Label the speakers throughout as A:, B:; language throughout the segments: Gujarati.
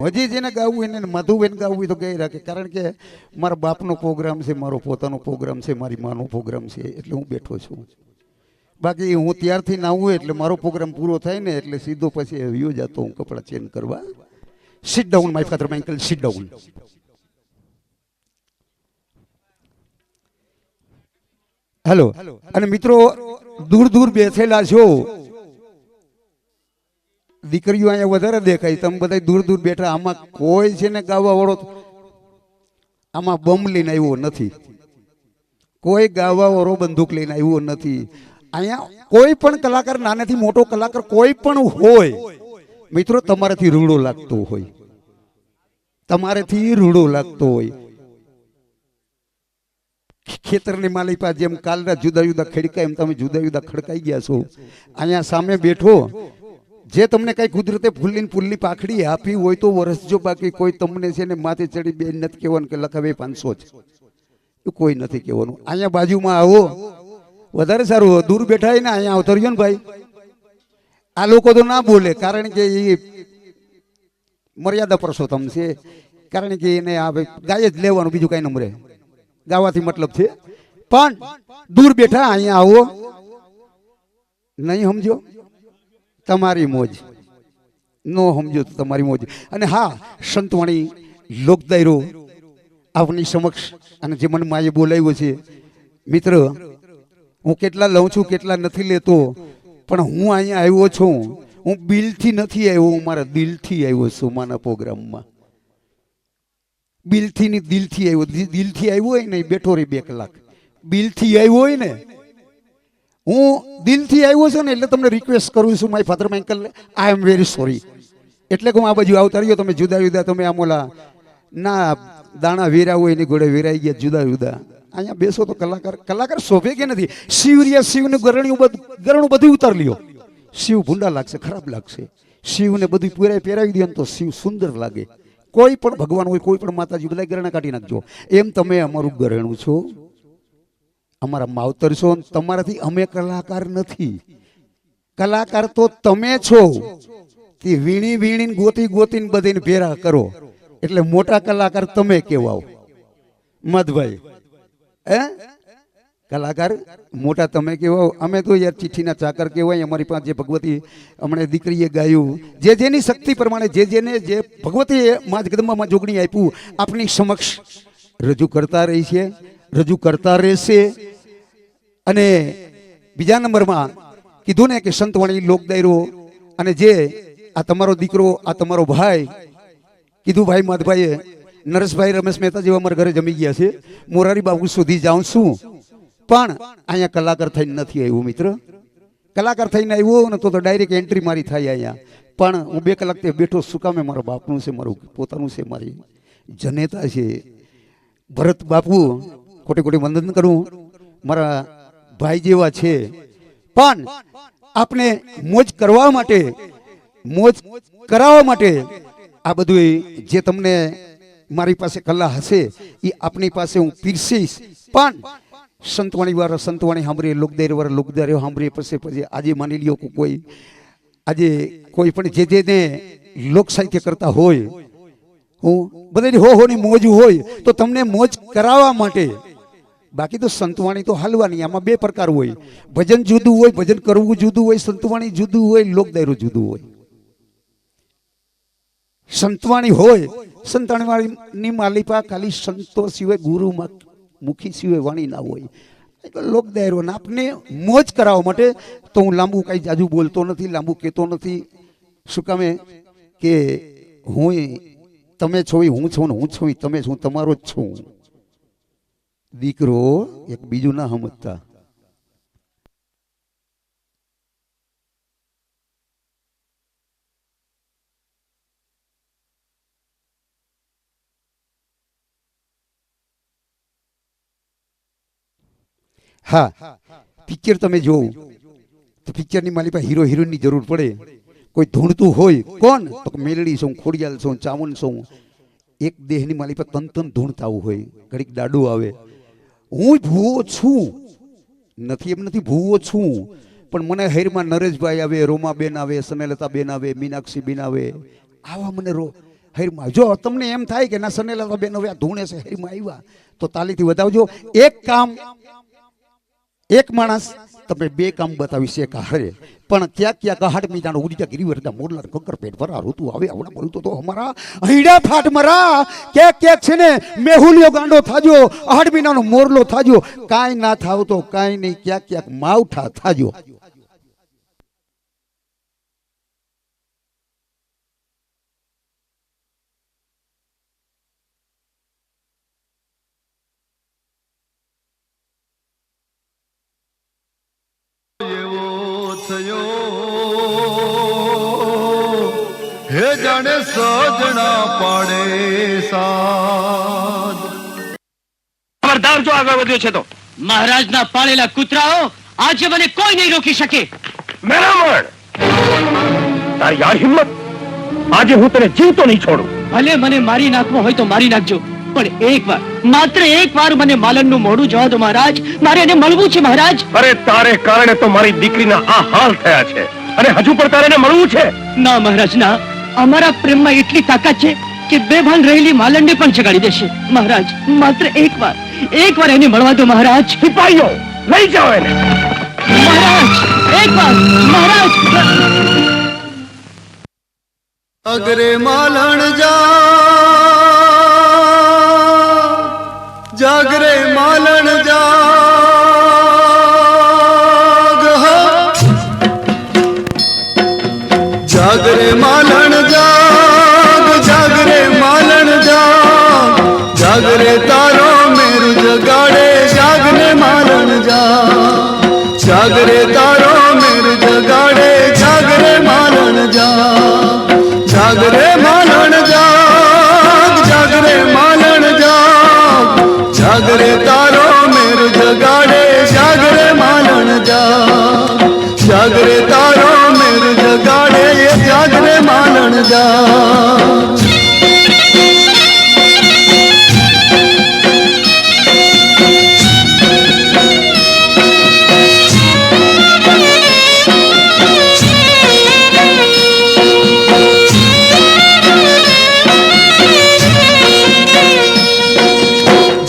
A: હજી જેને ગાવું એને મધુબેન ગાવું હોય તો ગાઈ રાખે, કારણ કે મારા બાપનો પ્રોગ્રામ છે, મારો પોતાનો પ્રોગ્રામ છે, મારી માનો પ્રોગ્રામ છે, એટલે હું બેઠો છું. બાકી હું ત્યારથી ના આવું એટલે મારો પ્રોગ્રામ પૂરો થાય ને એટલે સીધો પછી વ્યૂ જતો હું કપડાં ચેન્જ કરવા. Sit down my father Michael, sit down. Hello. અને મિત્રો દૂર દૂર બેઠેલા છો, દીકરીઓ અહીંયા વધારે દેખાય, તમે બધા દૂર દૂર બેઠા. આમાં કોઈ છે ને ગાવા વાળો આમાં બોમ્બ લઈને આવ્યો નથી, કોઈ ગાવા વાળો બંદૂક લઈને આવ્યો નથી. અહીંયા કોઈ પણ કલાકાર, નાનેથી મોટો કલાકાર કોઈ પણ હોય મિત્રો, તમારાથી રૂડો લાગતો હોય, તમારેથી રૂડો લાગતો હોય. ખેતરની માલિપા જેમ કાલના જુદા જુદા ખડકા એમ તમે જુદા જુદા ખડકાઈ ગયા છો. અહીંયા સામે બેઠો જે તમને કઈ કુદરતે ફૂલની ફૂલની પાખડી આપી હોય તો વરસજો, બાકી કોઈ તમને છે ને માથે ચડી બે નથી કહેવાનું કે લખાવે 500 જ, કોઈ નથી કહેવાનું. અહીંયા બાજુમાં આવો વધારે સારું. દૂર બેઠા ને અહીંયા આવતો રહ્યો ને ભાઈ, આ લોકો તો ના બોલે કારણ કે એ મર્યાદા પુરુષોત્તમ છે, કારણ કે એને આ ગાય જ લેવાનું, બીજું કઈ નંબરે ગાવાથી મતલબ છે. પણ દૂર બેઠા અહીંયા આવો, નહીં સમજો તમારી મોજ, નો સમજો તો તમારી મોજ. અને હા, સંતવાણી લોકદાયરો આપની સમક્ષ, અને જે મને માએ બોલાવ્યો છે મિત્ર, હું કેટલા લઉં છું કેટલા નથી લેતો, પણ હું અહીંયા આવ્યો છું, હું બિલથી નથી આવ્યો, હું મારા દિલથી આવ્યો છું માના પ્રોગ્રામમાં. બિલથી ની દિલથી આવ્યો, દિલથી આવ્યો હોય ને બેઠો રહી 2 કલાક, બિલથી આવ્યો હોય ને, હું દિલથી આવ્યો છું ને એટલે તમને રિક્વેસ્ટ કરું છું my father Michael, I am very sorry. એટલે કે હું આ બાજુ આવતા રહ્યો, તમે જુદા જુદા, તમે આમ ઓલા ના દાણા વેરા હોય એની ઘોડે વેરાઈ ગયા જુદા જુદા. અહીંયા બેસો તો કલાકાર શોભે કે નથી? શિવનું ગરણું બધું ઉતાર લ્યો, શિવ ભૂંડા લાગશે, ખરાબ લાગશે. શિવને બધું પહેરાવી દે તો શિવ સુંદર લાગે. કોઈ પણ ભગવાન હોય, કોઈ પણ માતાજી, બધા ગરણા કાઢી નાખજો. એમ તમે અમારું ગરણું છો, અમારા માવતર છો, તમારાથી અમે કલાકાર નથી. કલાકાર તો તમે છો, તે વીણી વીણી ગોતી ગોતીને બધીને ભેરા કરો, એટલે મોટા કલાકાર તમે કેવાઓ. મધભાઈ હે કલાકાર મોટા તમે કેવાઓ, અમે તો યાર ચિઠ્ઠીના ચાકર કહેવાય. અમારી પાસે જે ભગવતી હમણાં દીકરીએ ગાયું, જે જેની શક્તિ પ્રમાણે, જે જેને જે ભગવતીએ મા જગદંબામાં જોગણી આપ્યું, આપની સમક્ષ રજૂ કરતા રહી છે, રજૂ કરતા રહેશે. અને બીજા નંબરમાં કીધું ને કે સંતવાણી લોકદાયરો, અને જે આ તમારો દીકરો, આ તમારો ભાઈ, કીધું ભાઈ માધભાઈએ, નરેશભાઈ રમેશ મહેતા જેવા અમારા ઘરે જમી ગયા છે. મોરારી બાબુ સુધી જાઉં છું, પણ અહીંયા કલાકાર થઈને નથી આવ્યું મિત્ર. કલાકાર થઈને આવ્યો ને તો ડાયરેક્ટ એન્ટ્રી મારી થાય અહીંયા. પણ હું 2 કલાક તે બેઠો શું કામે? મારા બાપનું છે, મારું પોતાનું છે, મારી જનેતા છે. ભરત બાપુ કોટી કોટી વંદન કરું, મારા ભાઈ જેવા છે. પણ આપણે મોજ કરવા માટે, મોજ કરાવવા માટે આ બધું જે તમને મારી પાસે કલા હશે એ આપની પાસે હું પીરસીશ. પણ સંતવાણી વાળા સંતવાણી સાંભળીએ, લોકદાયર વાળા લોકદાયર સાંભળીએ. પછી આજે માની લ્યો કે કોઈ આજે કોઈ પણ જે જેને લોક સાહિત્ય કરતા હોય, હું બધાની હોની મોજ હોય તો તમને મોજ કરાવવા માટે. બાકી તો સંતવાણી તો હાલવાની, આમાં 2 પ્રકાર હોય, ભજન જુદું હોય, ભજન કરવું જુદું હોય, સંતવાણી જુદું હોય, લોકદાયરો જુદું હોય. સંતવાણી હોય, સંતવાણીની માલિપા ખાલી સંતો સિવાય, ગુરુ મુખી સિવાય વાણી ના હોય. લોકદાયરો આપને મોજ કરાવવા માટે તો હું લાંબુ કઈ જાજુ બોલતો નથી, લાંબુ કહેતો નથી. શું કામે કે હું તમે છો, હું છું, હું છું તમે છું, તમારો જ છું. દીકરો એક બીજું ના સમજતા. હા, પિક્ચર તમે જોવો તો પિક્ચરની માલિપા હીરો હિરોઈનની જરૂર પડે. કોઈ ધૂણતું હોય, કોણ? તો મેલડી છું, ખોડિયાલ છું, ચામુંડ છું. એક દેહની માલિપા તન ધૂણતા હોય, ઘડીક દાડું આવે. હું ભૂવો છું નથી, એમ નથી, ભૂવો છું. પણ મને હૈરમાં નરેશભાઈ આવે, રોમાબેન આવે, સનેલતાબેન આવે, મીનાક્ષીબેન આવે, આવા મને હરીમાં જો તમને એમ થાય કે ના સનેલા બેન હવે આ ધૂણે છે હરીમાં આવ્યા તો તાલીથી વધાવજો. એક કામ એક માણસ તમે બે કામ બતાવી છે કે હરે પણ ક્યાંક ક્યાંક હાડ મીજાનો ઉડીજા ગિરિવરદા મોરલા કકર પેટ ભરા ઋતુ આવે આવડા બોલું તો અમારા હૈડા ફાટ મરા ક્યાંક ક્યાંક છે ને મેહુલિયો ગાંડો થાજો હાડ મીનાનો મોરલો થાજો કાંઈ ના થાવ તો કાંઈ નહીં ક્યાંક ક્યાંક માવઠા થાજો.
B: હે જાણે સજણા પાડે સાદ.
C: ખબરદાર જો આગળ વધ્યો છે તો મહારાજના પાળેલા કૂતરાઓ આજે મને કોઈ નહીં રોકી શકે.
D: મેરામણ, તારી આ હિંમત! આજે હું તને જીવતો નહીં છોડું.
C: ભલે મને મારી નાખવો હોય તો મારી નાખજો, પણ એકવાર, માત્ર એકવાર મને માલનનું મોઢું જોવા દો મહારાજ. મારે એને મળવું છે મહારાજ.
D: અરે તારે કારણે તો મારી દીકરીના આ હાલ થયા છે અને હજુ પણ તારે એને મળવું છે?
C: ના મહારાજ ના, અમારા પ્રેમમાં એટલી તાકાત છે કે બેભાન રહેલી માલનને પણ જગાડી દેશે. મહારાજ માત્ર એકવાર એને મળવા દો મહારાજ.
D: સિપાહીઓ લઈ જાઓ એને.
C: મહારાજ એકવાર, મહારાજ.
B: અગરે માલણ જાગરે માલણ જાગ જાગરે માલણ જાગરે માલણ જાગરે તારો મેરુ જગાડે જાગરે માલણ જાગરે તારો મેરુ જગાડે જાગરે માલણ જાગરે માલણ જાગરે માલણ જાગરે તારો મેર જગાડે જાગરે માલણ જાગરે તારો મેર જગાડે જાગરે માલણ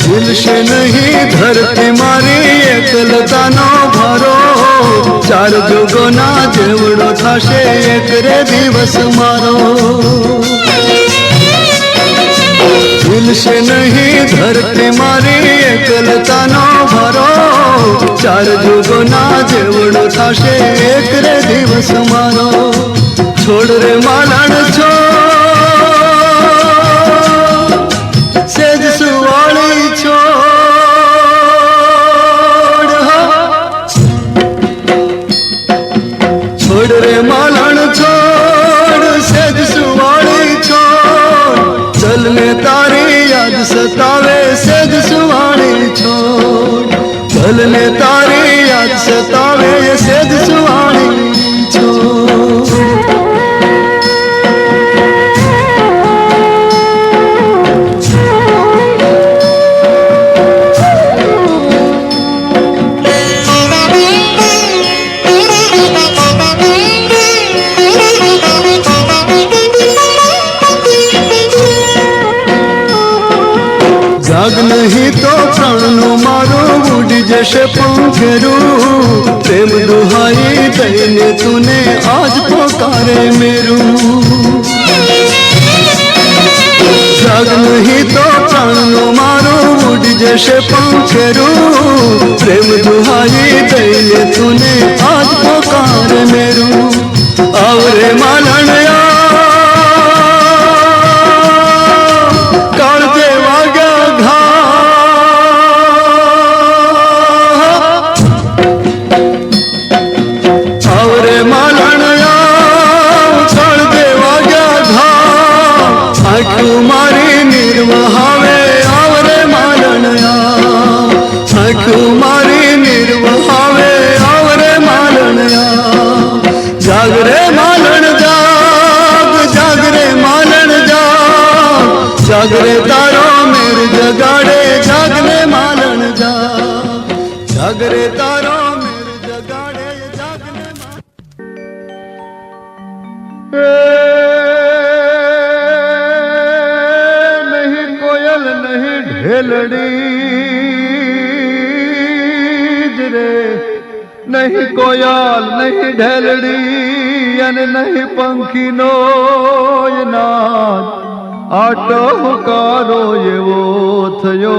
B: ઝીલશે નહીં ધરતી મારી એકલતાનો ભારો, ચાર જોગોના જેવડો થશે એક રે દિવસ મારો. ઝીલશે નહીં ધરતી મારી એકલતાનો ભારો, ચાર જોગોના જેવડો થશે એક રે દિવસ મારો. છોડ રે માલણ સેજ સુવાળી છોડ રે માલણ છોડ સેજ સુવાળી છોડ જલને તારી યાદ સતાવે સેજ સુવાળી છોડ જલને તારી યાદ સતાવે સેજ સુવાળી છોડ. જાગ નહીં તો પ્રાણનું મારું ઉડી જશે પંખેરું, પ્રેમ દુહાઈ દઈને તુને આજ પોકારે મેરું. જાગ નહીં તો પ્રાણનું મારું ઉડી જશે પંખેરું, પ્રેમ દુહાઈ દઈને તુને આજ પોકારે મેરું. આવરે માલણ કાળજે વાગ્યા ઘા, આવરે માલણ કાળજે વાગ્યા ઘા, આંખું મારી નિર્વહાવે આવરે માલણ આંખું મારી નિર્વહાવે આવરે માલણ જાગરે માલણ જાગરે માલણ જાગરે તારો મેર જગાડે જાગરે માલણ જાગરે તારો મેર જગાડે જાગરે માલણ. ઢેલડી જ રે, નહીં કોયાલ નહીં ઢેલડી અને નહીં પંખીનો નાદ, આ ટહુકારો એવો થયો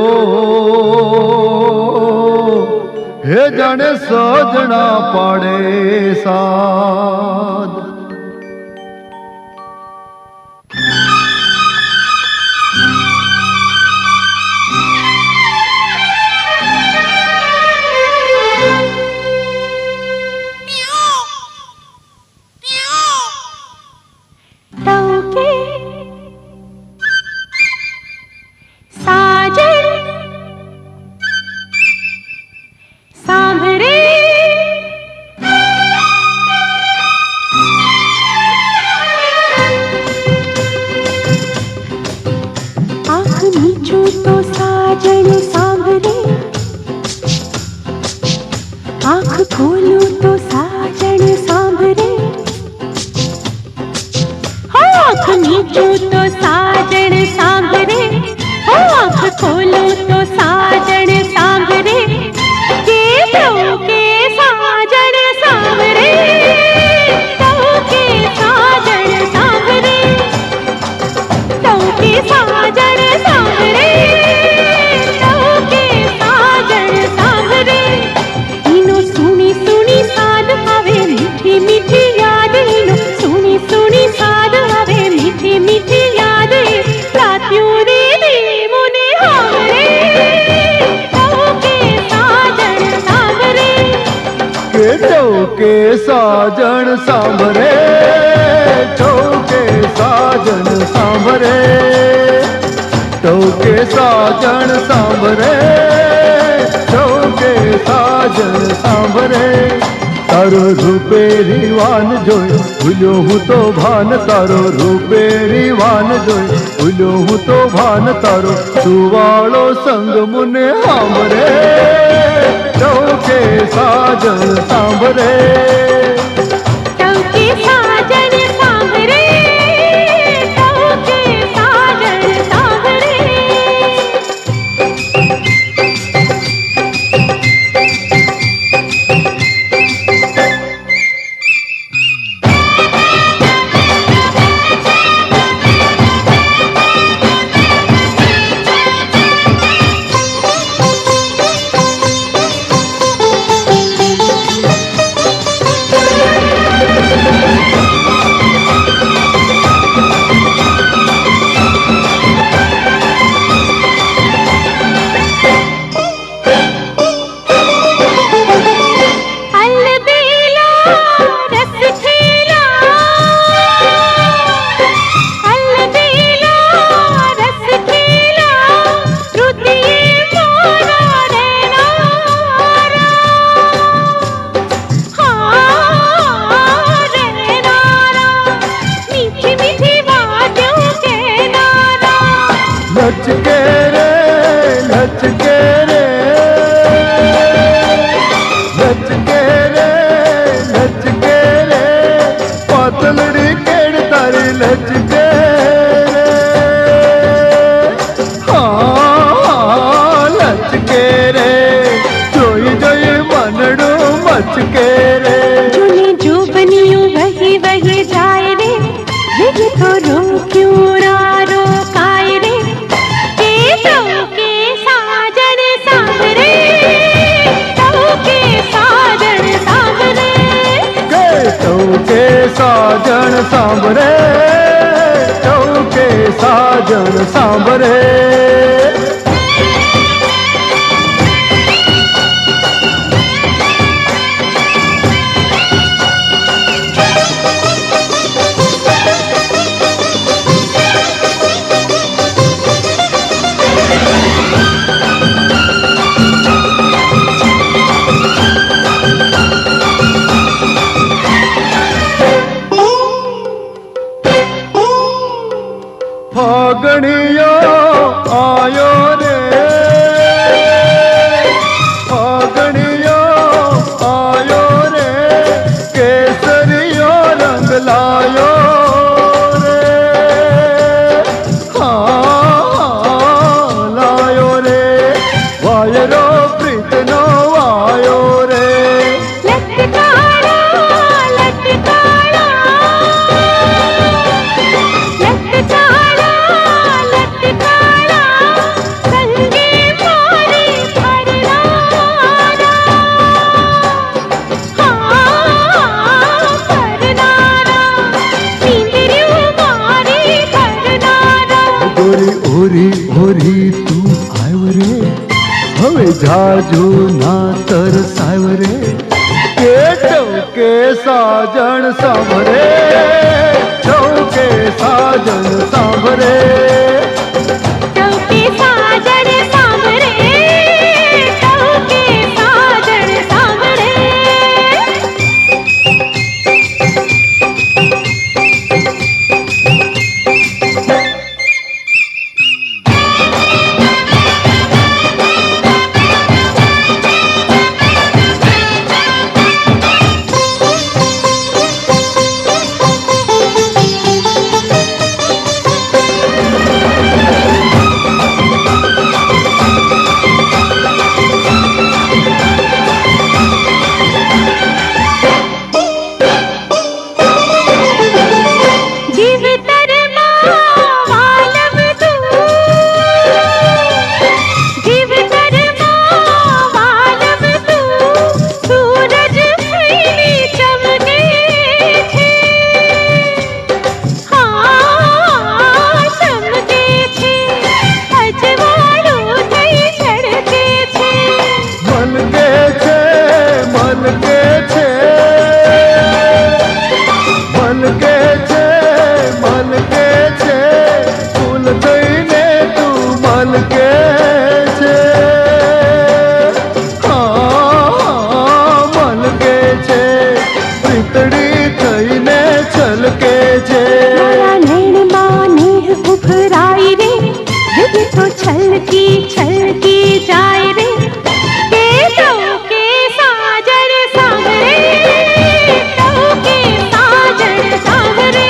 B: હે જાણે સજણા પાડે સાદ.
E: आँख खोलूं तो साजन सांभरे, आँख नीचूं तो साजन सांभरे, आँख खोलूं तो साजन सांभरे, के प्रभु के साजन सांभरे, प्रभु के साजन सांभरे, प्रभु के साजन सांभरे, प्रभु के साजन सांभरे. सुनी सुनी साद आवे मीठी मीठी याद, सुनी सुनी साद आवे मीठी मीठी याद, रात्यों रे मुने हावरे, प्रभु के साजन सांभरे,
B: के प्रभु के साजन सांभरे, प्रभु के साजन सांभरे, प्रभु के साजन सांभरे, प्रभु के साजन सांभरे. तारो રૂપેરી વાન જોઈ ભૂલ્યો હું તો ભાન, તારો રૂપેરી વાન જોઈ ભૂલ્યો હું તો ભાન, તારો સુવાળો સંગ મુને સાંભરે, પ્રભુ કે સાજન સાંભરે,
E: प्रभु के साजन सांभरे, प्रभु के साजन सांभरे.
B: લચકે રે લચકે રે, લચકે રે લચકે રે, પાતળડી કેડ તારી લચકે રે, હા લચકે રે, જોઈ જોઈ મનડું મચકે રે.
E: जूनी जुबनियों वही वही जाए रे, ये तो रोक्यों रो काए रे, के प्रभु के साजन सांभरे, प्रभु के साजन सांभरे,
B: કે પ્રભુ કે સાજન સાંભરે, પ્રભુ કે સાજન સાંભરે. ફાગણીયો આયો રે, ફાગણીયો આયો રે, કેસરીયો રંગ લાયો રે, હા લાયો રે. ગોરી ઓરી ઓરી તું આવ રે હવે જાજો ના તરસાવ રે કે ચૌકે સાજણ સાંભરે ચૌકે સાજણ સાંભરે
E: चौके साजन सांभरे चौके साजन सांभरे जीव तरमा वालम तू जीव तरमा वालम तू सूरज फैली चमके छे हाँ चमके छे अजवाળો થઈ ચડકે છે
B: મલકે છે મલકે છે મલકે છે મલકે છે ફૂલ થઈને તું મલકે છે હા મલકે છે પીતળી થઈને છલકે છે
E: મારા નૈણમાં નેહ ઉભરાઈ રે વિધ તો છલકી છલકી જાય રે કે ચૌકે સાજણ સાંભરે ચૌકે સાજણ સાંભરે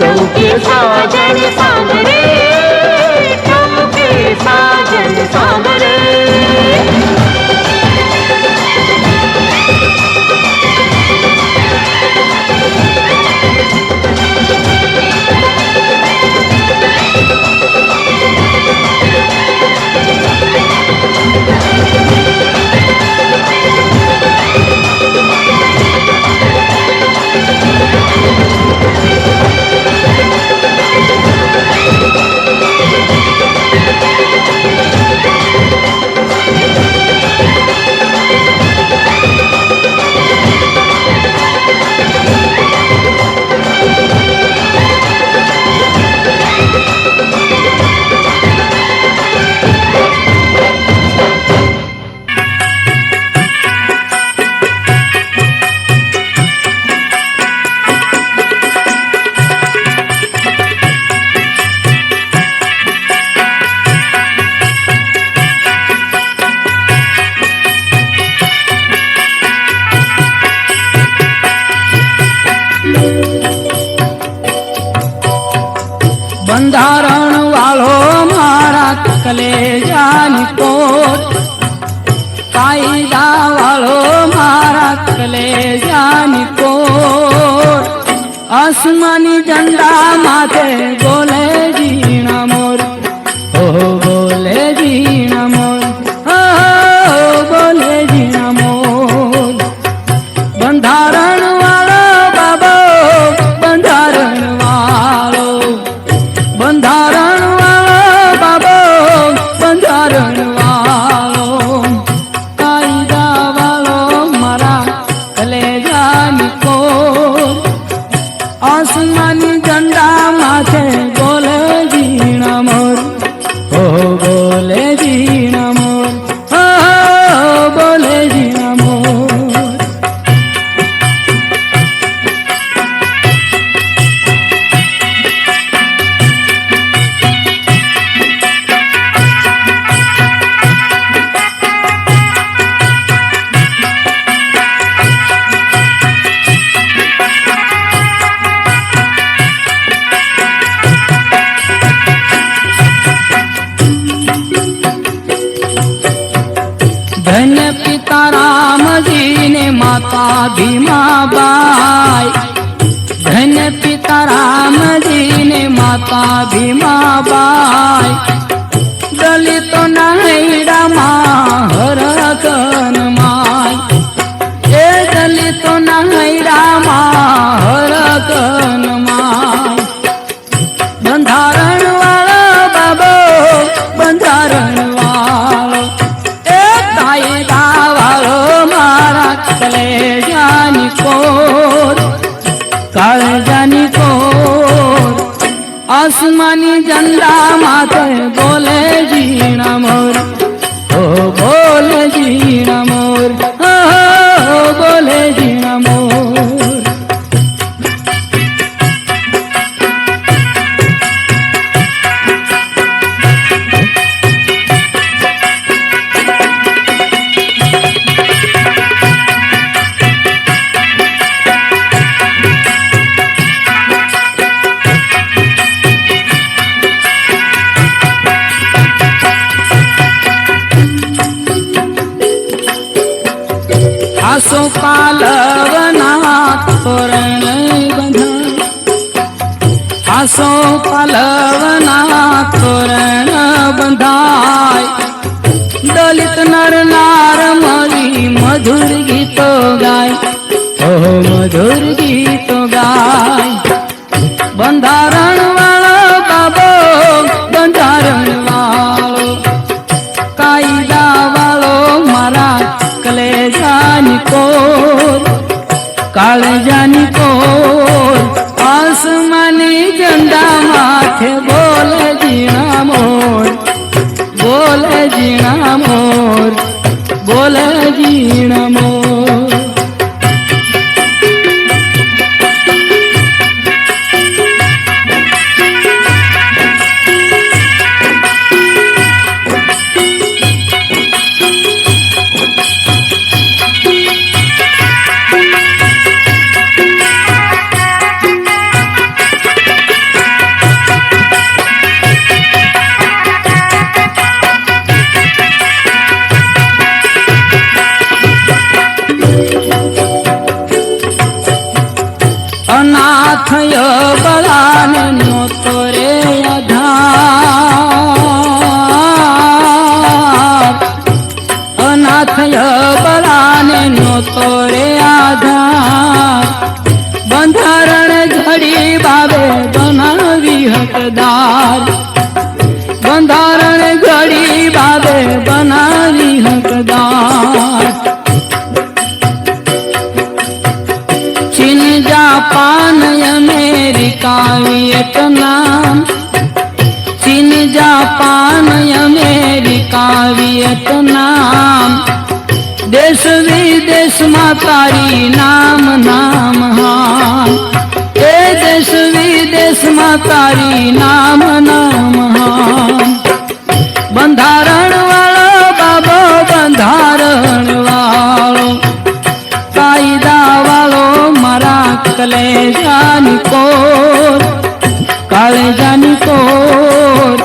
E: ચૌકે સાજણ સાંભરે ચૌકે સાજણ સાંભરે
C: બંધારણ વાળો મારા કલેજાની કોટ કાયદા વાળો મારા કલેજાની કોટ આસમાની ઝંડા માથે બોલે જીણા મોર ઓ બોલે જીણા મોર ઓ બોલે જીણા મોર બંધારણ વાળો બાબો બંધારણ વાળો બંધારણ વાળો બાબો બંધારણ વાળો કાયદા વાળો મારા કલેજાની કોર આસમાની ઝંડા માથે બોલે જીણા મોર ઓ બોલે જીણા મોર ઓ બોલે જીણા મોર ધન્ય પિતા રામજી ને માતા ભીમાબાઈ ધન્ય પિતા રામજી ને માતા ભીમાબાઈ દલિતોના હૈડામાં હરકન માય એ દલિતોના હૈડામાં હરકન માય બંધારણ
F: आसमानी झंडा माथे बोले जीना मोर, ओ बोले जीना मोर, ओ बोले जीना मोर। आसो पालवना तोरण बंधा, आसो पालवना तोरण बंधाय, दलित नर नार मरी मधुर गीतो गाय, ओ मधुर गीतो गाय। बंधारण वालो बाबो बंधारण वालो, कायदा वालो मारा कलेजानी कोर, कालेजानी कोर। आसमानी झंडा माथे बोले जीना मोर, बोले जीना मोर, बोले जीना मोर। अनाथय बलान नो तोरे आधार, अनाथय बलान नो तोरे आधार। बंधारण घड़ी बाबे बनावी हकदार, बंधारण घड़ी बाबे बनावी हकदार। चीन जापान अमेरिका वियतनाम, चीन जापान अमेरिका वियतनाम। देश विदेश में तारी नाम नाम हाँ, ए देश विदेश में तारी नाम नाम हाँ। बंधारण वालो बाबो बंधारण वालो, कायदा वालो मारा कलेजानी कोर, कालेजानी कोर।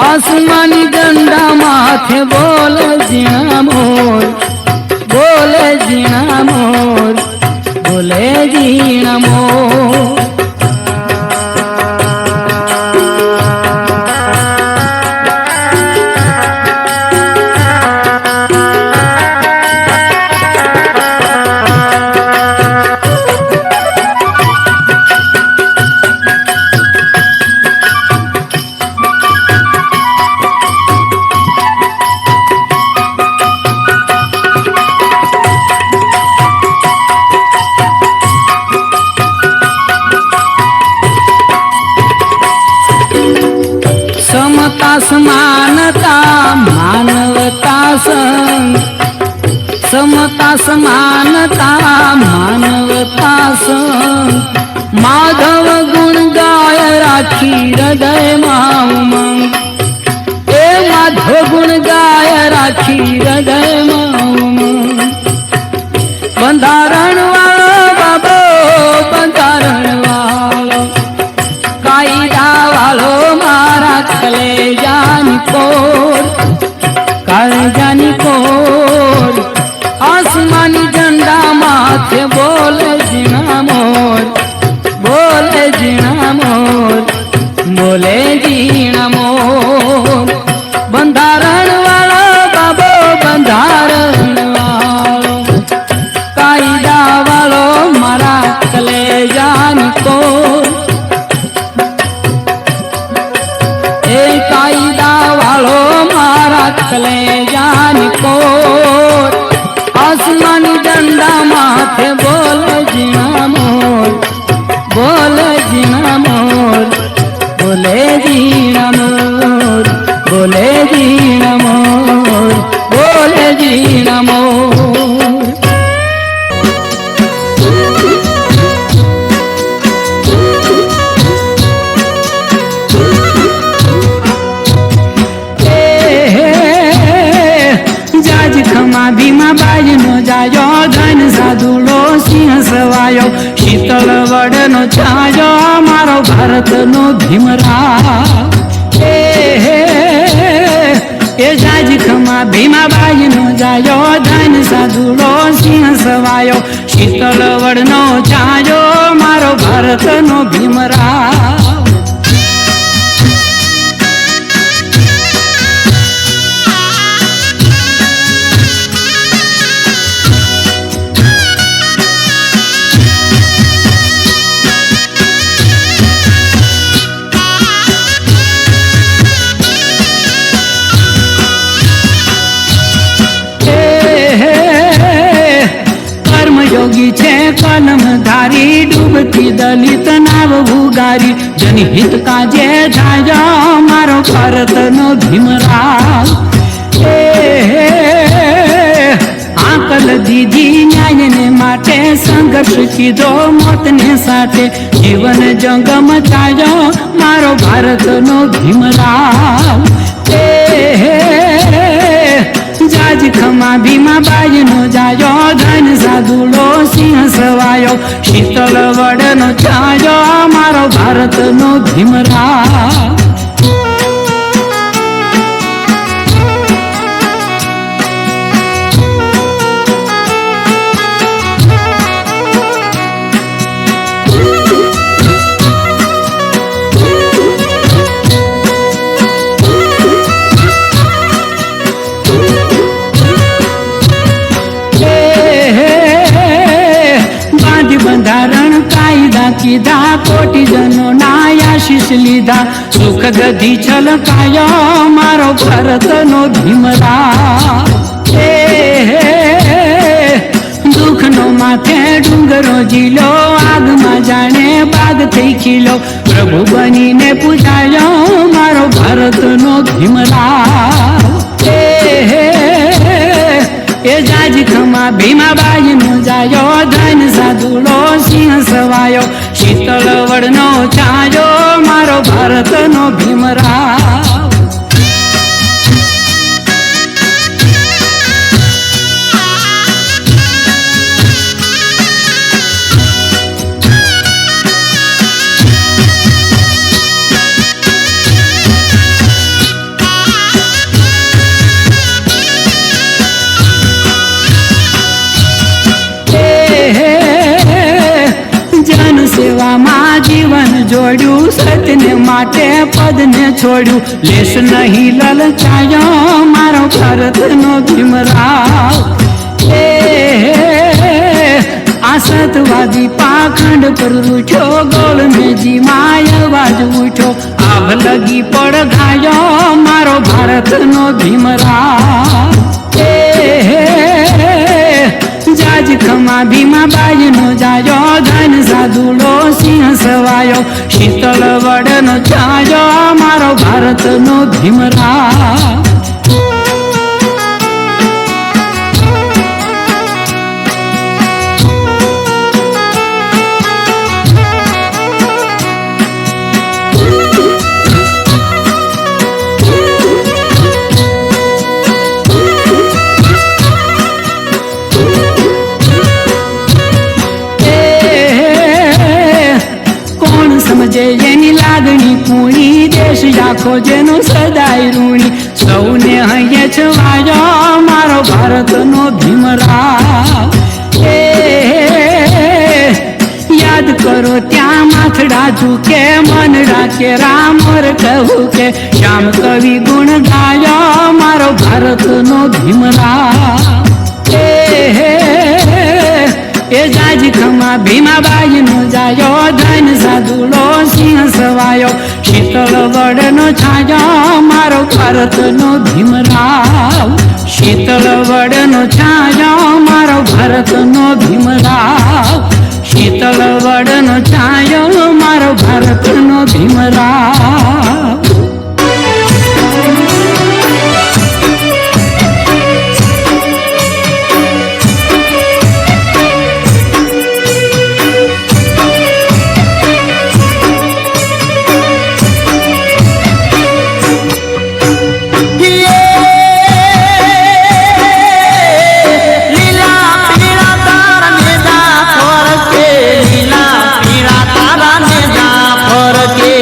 F: आसमानी झंडा माथे बोले जीना मोर, बोले जीना मोर, बोले जीना मोर। समता समानता मानवता संग, समता समानता मानवता संग। माधव गुण गाय राखी हृदय में उमंग, ए माधव गुण गाय राखी हृदय में उमंग। बंधारण वालो बाबो बंधारण वालो, कायदा वालो मारा कलेजानी कोर, कालेजानी कोर। आसमानी झंडा माथे बोले जीना मोर, बोले जीना मोर, बोले जीना मोर। बंधारण वालो बाबो बंधारण वालो, कायदा वालो मारा कलेजानी कोर, ए कायदा वालो मारा कलेजानी कोर। आसमानी झंडा माथे बोले जीना मोर, बोले जीना मोर, बोले ભારતનો ભીમરાવ એ જાજખમાં ભીમાબાઈનો જાયો ધન સાધુડો સિંહ સવાયો શીતળ વડનો છાયો મારો ભારતનો ભીમરાવ યોગી છે કલમ ધારી ડૂબતી દલિત નાવ ભુગારી જનહિત કાજે જાયો મારો ભારતનો ભીમરાવ આકલ દીધી ન્યાયને માટે સંઘર્ષ કીધો મોતને સાથે જીવન જંગમ ચાયો મારો ભારતનો ભીમરાવ જાજ ખમા ભીમાબાઈનો જાયો ધન સાધુડો સિંહ સવાયો શીતળ વડનો છાયો મારો ભારતનો ભીમરાવ બંધારણ કાયદા કીધા કોટી જનો આશીષ લીધા સુખ ગધી છલકાયો મારો ભારતનો ભીમરાવ દુઃખનો માથે ડુંગરો જીલો આગમાં જાણે બાગ થઈ ખીલો પ્રભુ બનીને પૂજાયો મારો ભારતનો ભીમરાવ એ જાજખમાં ભીમાબાઈનો જાયો ધન સાધુડો સિંહ સવાયો શીતળ વડનો છાયો મારો ભારતનો ભીમરાવ સેવામાં જીવન જોડ્યું સત્યને માટે પદને છોડ્યું લેશ નહીં લલચાયો મારો ભારતનો ભીમરાવ આ સતવાદી પાખંડ પર રૂઠ્યો ગોળમેજી માય અવાજ ઉઠ્યો આભ લગી પડઘાયો મારો ભારતનો ભીમરાવ જાજખમાં ભીમાબાઈનો જાયો ધન સાધુડો સિંહ સવાયો શીતળ વડનો છાયો મારો ભારતનો ભીમરાવ સમજે એની લાગણી પૂરી દેશ આખો જેનો સદાય ઋણી સૌને હૈયે છવાયો મારો ભારતનો ભીમરાવ યાદ કરો ત્યાં માથડા ઝૂકે મન રાખે રામ કહું કે શ્યામ કવિ ગુણ ગાયો મારો ભારતનો ભીમરાવ એ જાજખમાં ભીમાબાઈનો જાયો ધન સાધુડો સિંહ સવાયો શીતળ વડનો છાયો મારો ભારતનો ભીમરાવ શીતળ વડનો છાયો મારો ભારતનો ભીમરાવ શીતળ વડનો છાયો મારો ભારતનો ભીમરાવ
G: લીલા પીળા તારા ને જા ફરકે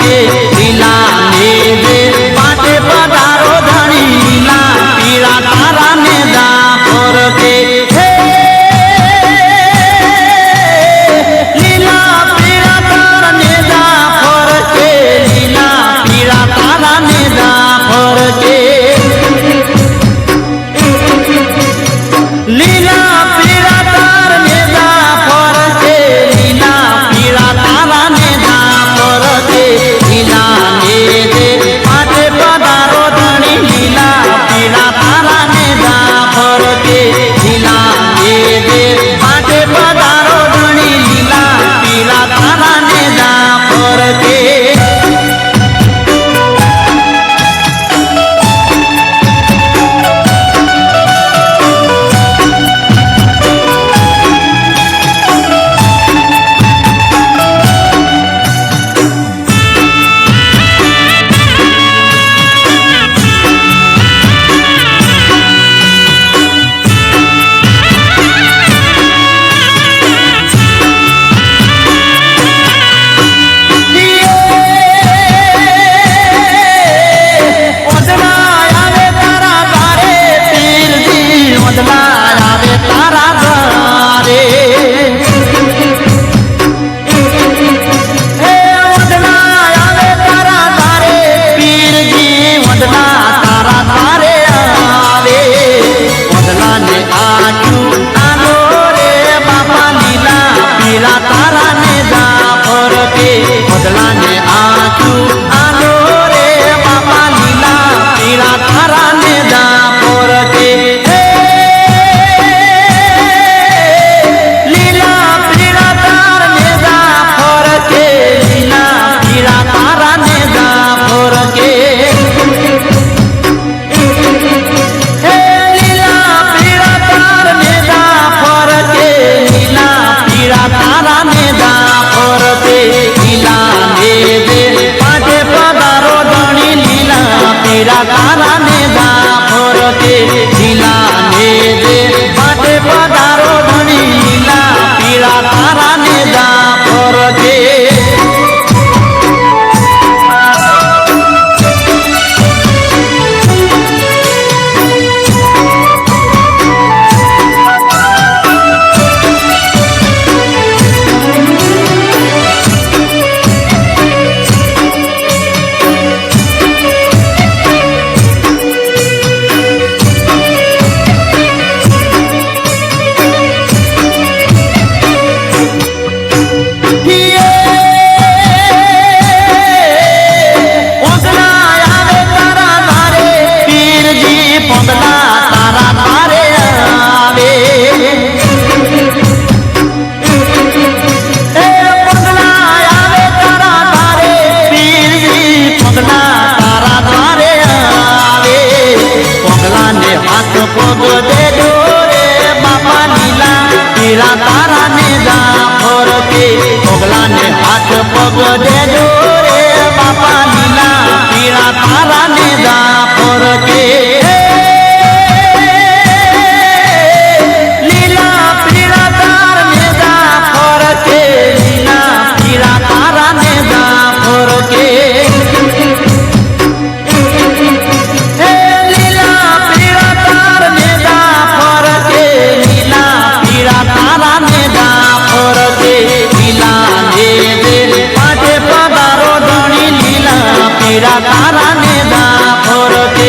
F: ફરકે લીલા ને દે પાટે પધારો ધણી લીલા પીળા તારા ને દા ફરકે લીલા પીળા તારા ને દા ફરકે લીલા પીળા તારા ને દા ફરકે લીલા પીળા તાર ને દા ફરકે લીલા પીળા તારા ને દા ફરકે લીલા ને દે પાટે પધારો ધણી લીલા પીળા તારા ને દા ફરકે લીલા ને દે પાટે પધારો ધણી લીલા પીળા તારા ને દા ફરકે પીળા તારા ને દા ફરકે લીલા ને દે પાટે પધારો ધણી લીલા પીળા તારા ને દા ફરકે પગ દેજો રે બાપા લીલા પીળા તારા ને દા ફરકે પગલા ને હાથ પગ દેજો રે બાપા લીલા પીળા તારા ને દા ફરકે લીલા પીળા તાર ને દા ફરકે લીલા પીળા તારા ને દા ફરકે પીળા તારા ને દા ફરકે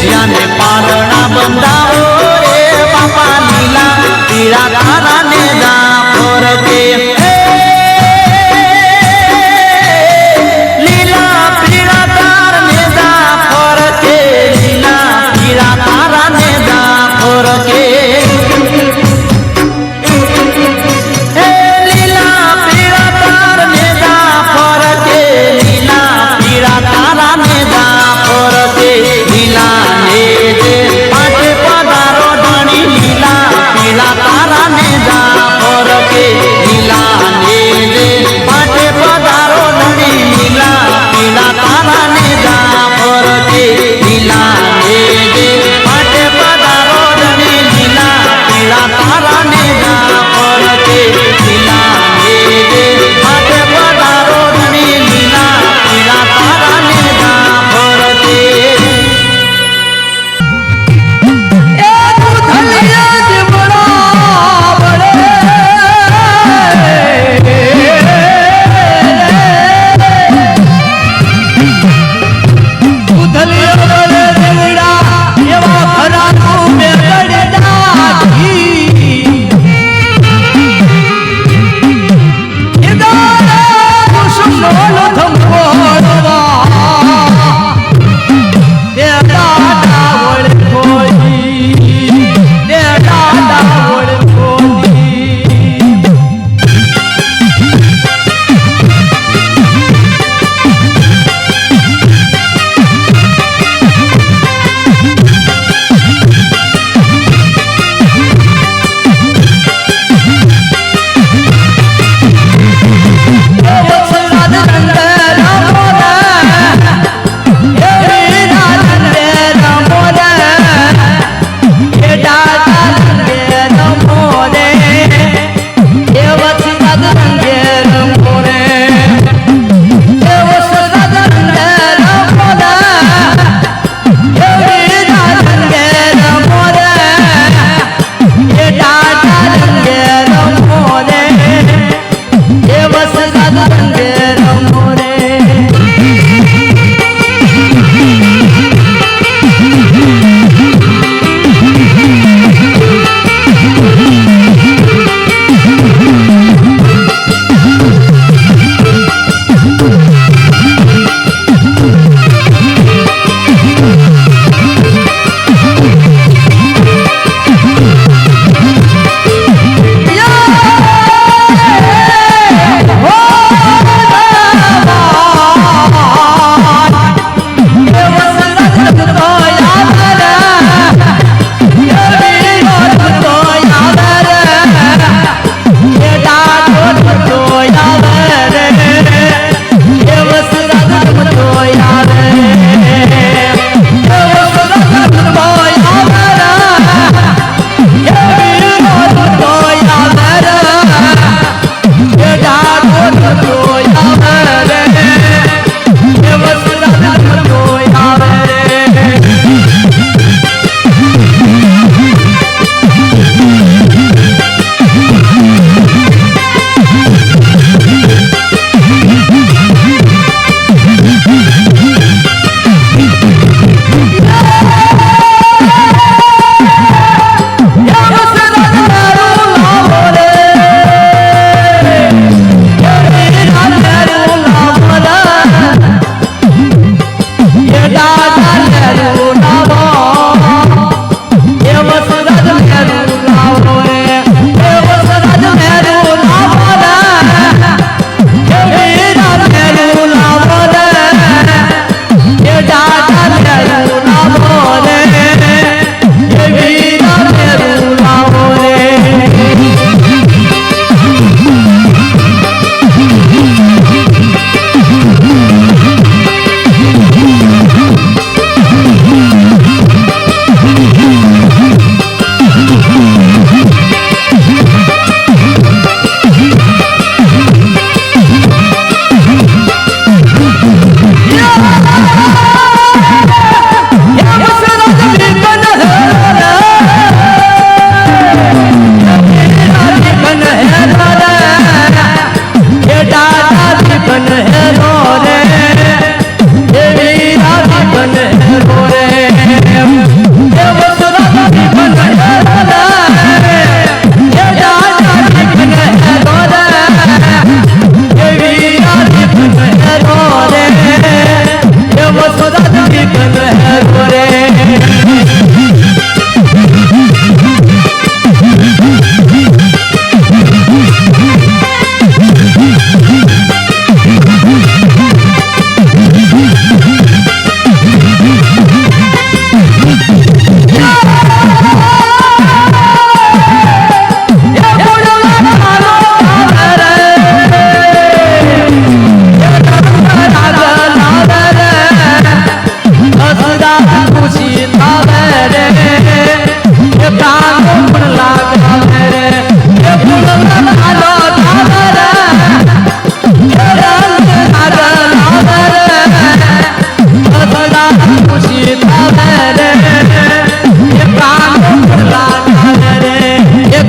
G: જ્યાને પારણા બંધાવો રે બાપા લીલા પીળા તારા ને જાફર કે લીલા પીળા તાર ને જાફર કે લીલા પીળા તારા ને જાફર કે લીલા પીળા તાર ને જાફર કે લીલા પીળા તારા ને જાફર કે લીલા ને જે પાંચ પધારો ધણી લીલા પીળા તારા ને જા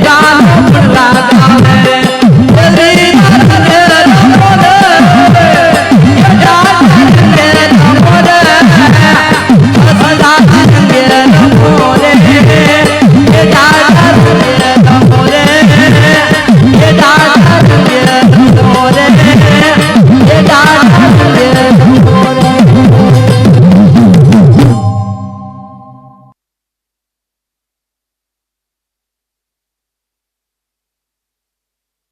F: ગાન